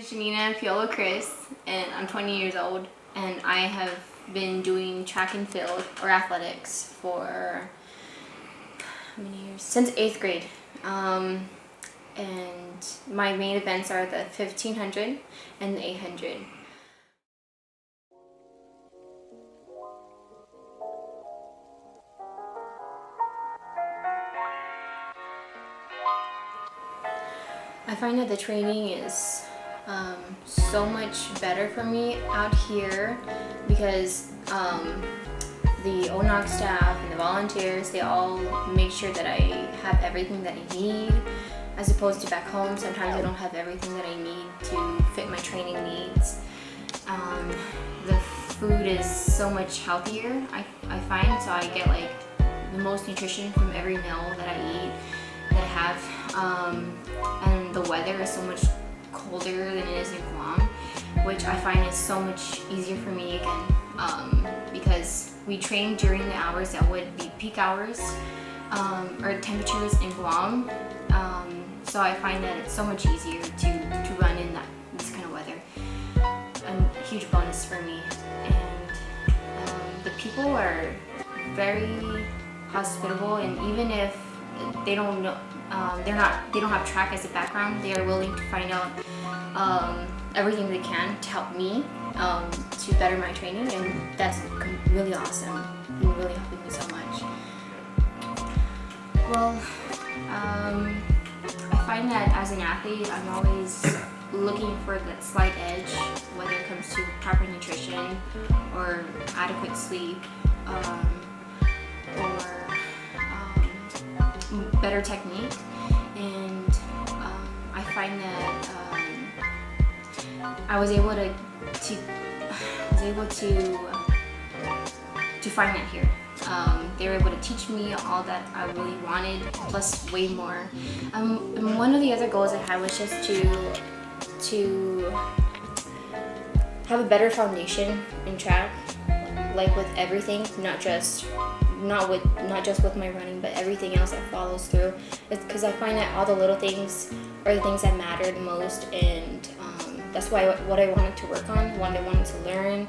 Genine Criss, and I'm 20 years old, and I have been doing track and field or athletics for how many years? Since 8th grade. And my main events are the 1500 and the 800. I find that the training is so much better for me out here because the ONOC staff and the volunteers, they all make sure that I have everything that I need, as opposed to back home. Sometimes I don't have everything that I need to fit my training needs. The food is so much healthier, I find, so I get like the most nutrition from every meal that I eat, that I have. And the weather is so much colder than it is in Guam, which I find is so much easier for me again, because we train during the hours that would be peak hours or temperatures in Guam. So I find that it's so much easier to run in this kind of weather. A huge bonus for me. And the people are very hospitable, and even if they don't know, they don't have track as a background, they are willing to find out everything they can to help me to better my training, and that's really awesome and really helping me so much. Well, I find that as an athlete, I'm always looking for that slight edge, whether it comes to proper nutrition or adequate sleep, or better technique. And I find that I was able to find that here. They were able to teach me all that I really wanted, plus way more. And one of the other goals I had was just to have a better foundation in track, like with everything, not just with my running, but everything else that follows through. It's because I find that all the little things are the things that matter the most, and that's what I wanted to work on, what I wanted to learn.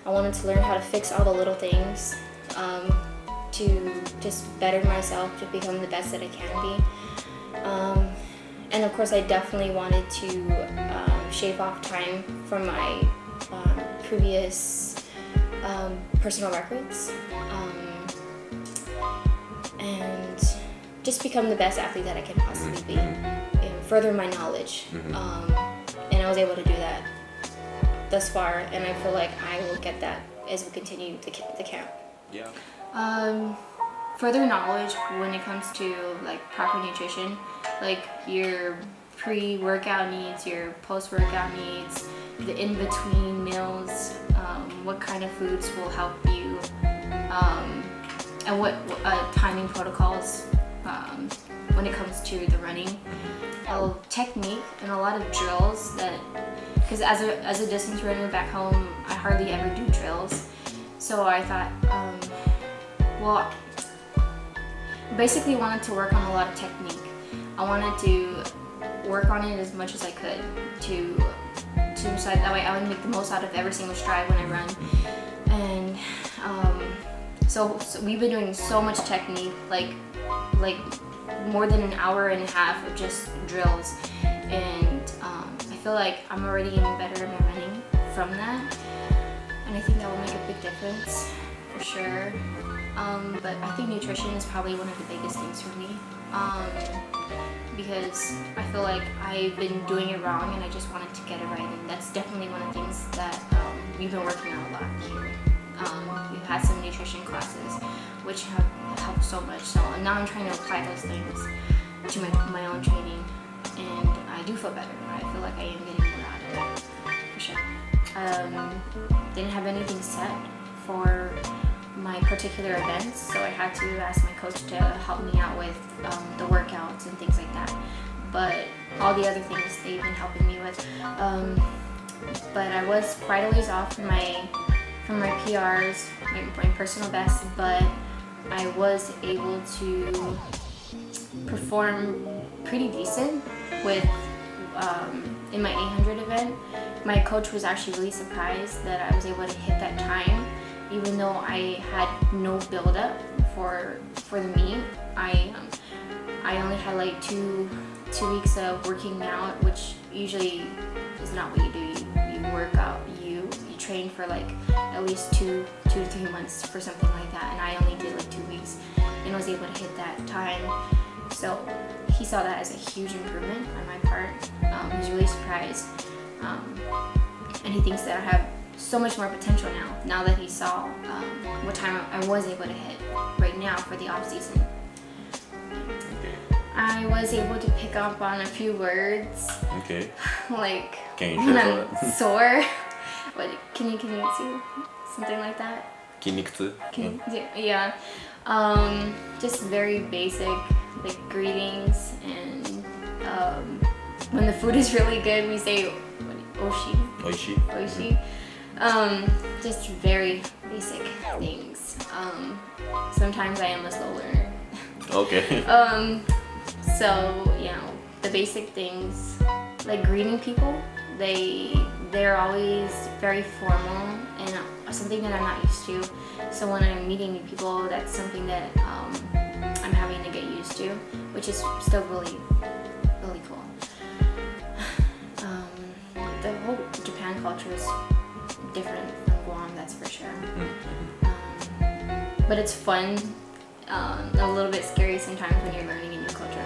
I wanted to learn how to fix all the little things, to just better myself, to become the best that I can be. And of course, I definitely wanted to shave off time from my previous personal records, and just become the best athlete that I can possibly be, and further my knowledge. And I was able to do that thus far, and I feel like I will get that as we continue the camp. Yeah. Further knowledge when it comes to like proper nutrition, like your pre-workout needs, your post-workout needs, the in-between meals, what kind of foods will help you, and what timing protocols when it comes to the running. Technique and a lot of drills, that because as a distance runner back home, I hardly ever do drills. So I thought, well, basically wanted to work on a lot of technique. I wanted to work on it as much as I could to decide that way I would make the most out of every single stride when I run. And so we've been doing so much technique, like more than an hour and a half of just drills, and I feel like I'm already getting better at my running from that, and I think that will make a big difference for sure. But I think nutrition is probably one of the biggest things for me, because I feel like I've been doing it wrong and I just wanted to get it right, and that's definitely one of the things that we've been working on a lot here. We've had some nutrition classes which have helped so much, so now I'm trying to apply those things to my own training, and I do feel better. I feel like I am getting more out of it, for sure. Didn't have anything set for my particular events, so I had to ask my coach to help me out with the workouts and things like that. But all the other things they've been helping me with. But I was quite a ways off from my PRs, my personal best, but I was able to perform pretty decent with in my 800 event, my coach was actually really surprised that I was able to hit that time, even though I had no build up for the meet. I only had like two weeks of working out, which usually is not what you do. You work out, you train for like at least two to 3 months for something like that, and I only did like 2 weeks and was able to hit that time. So he saw that as a huge improvement on my part. He was really surprised, and he thinks that I have so much more potential now that he saw what time I was able to hit right now for the off season. I was able to pick up on a few words. Okay. Like Can you when translate I'm sore. What can you see something like that? 筋肉痛? Yeah. Just very basic like greetings, and when the food is really good, we say oshi. Oishi. Oishi. Just very basic things. Sometimes I am a slow learner. Okay. So, you know, the basic things like greeting people, they're always very formal, and something that I'm not used to. So when I'm meeting new people, that's something that I'm having to get used to, which is still really, really cool. The whole Japan culture is different from Guam, that's for sure. But it's fun, a little bit scary sometimes when you're learning a new culture.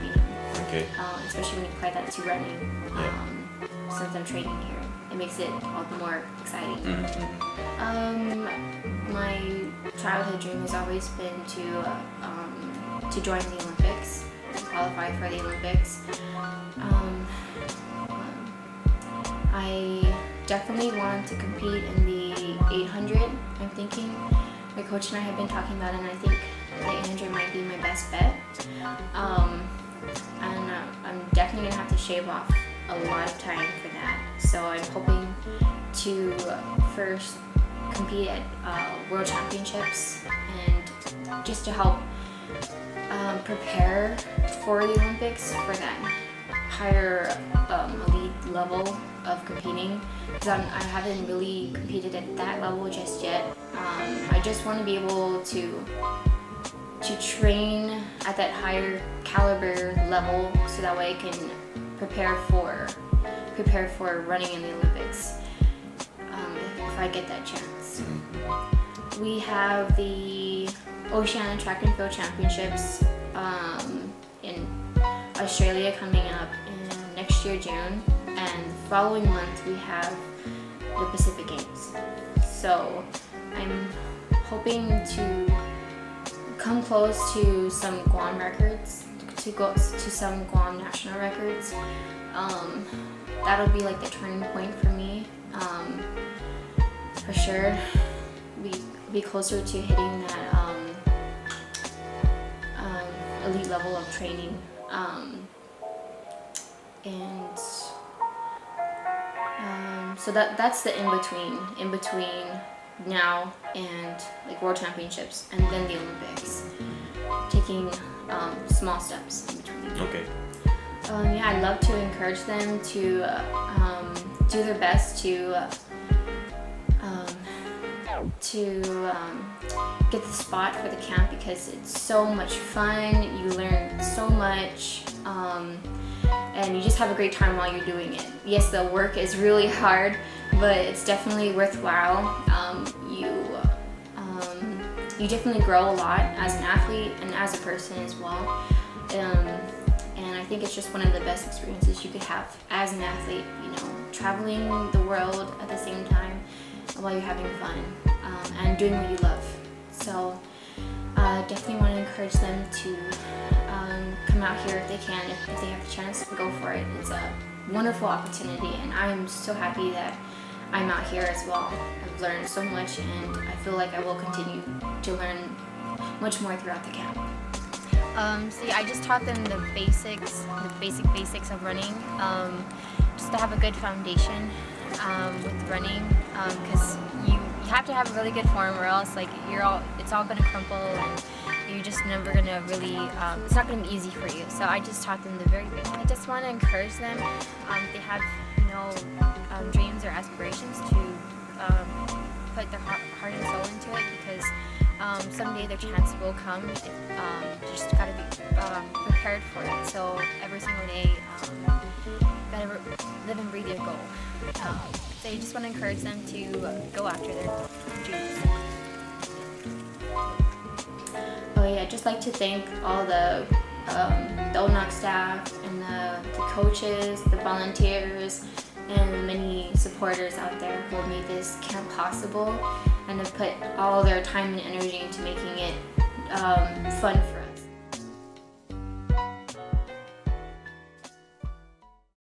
You know, Okay. especially when you apply that to running. Since I'm training here, it makes it all the more exciting. My childhood dream has always been to join the Olympics, to qualify for the Olympics. I definitely want to compete in the 800. I'm thinking my coach and I have been talking about it, and I think the 800 might be my best bet. And I'm definitely gonna have to shave off a lot of time for that. So I'm hoping to first compete at World Championships, and just to help prepare for the Olympics, for that higher elite level of competing, because I haven't really competed at that level just yet. I just want to be able to train at that higher caliber level, so that way I can prepare for running in the Olympics if I get that chance. We have the Oceania Track and Field Championships in Australia coming up in next year, June, and the following month we have the Pacific Games. So I'm hoping to come close to some Guam records, to go to some Guam national records. That'll be like the turning point for me, for sure. Be closer to hitting that elite level of training, and so that's the in between now and like World Championships and then the Olympics, taking small steps in between. Okay. Yeah, I'd love to encourage them to do their best to get the spot for the camp, because it's so much fun. You learn so much, and you just have a great time while you're doing it. Yes, the work is really hard, but it's definitely worthwhile. You definitely grow a lot as an athlete and as a person as well. And I think it's just one of the best experiences you could have as an athlete, you know, traveling the world at the same time while you're having fun, and doing what you love. So definitely want to encourage them to come out here if they can, if they have the chance, go for it. It's a wonderful opportunity, and I am so happy that I'm out here as well. I've learned so much, and I feel like I will continue to learn much more throughout the camp. So yeah, I just taught them the basics of running, just to have a good foundation with running, because you have to have a really good form, or else like it's all gonna crumple, and you're just never gonna really, it's not gonna be easy for you. So I just taught them the very beginning. I just want to encourage them. They have, dreams or aspirations to put their heart and soul into it, because someday their chance will come. You just gotta be prepared for it. So every single day, gotta live and breathe your goal. So you just want to encourage them to go after their dreams. Oh yeah, I'd just like to thank all the ONOC staff and the coaches, the volunteers, and the many supporters out there who have made this camp possible and have put all their time and energy into making it fun for us.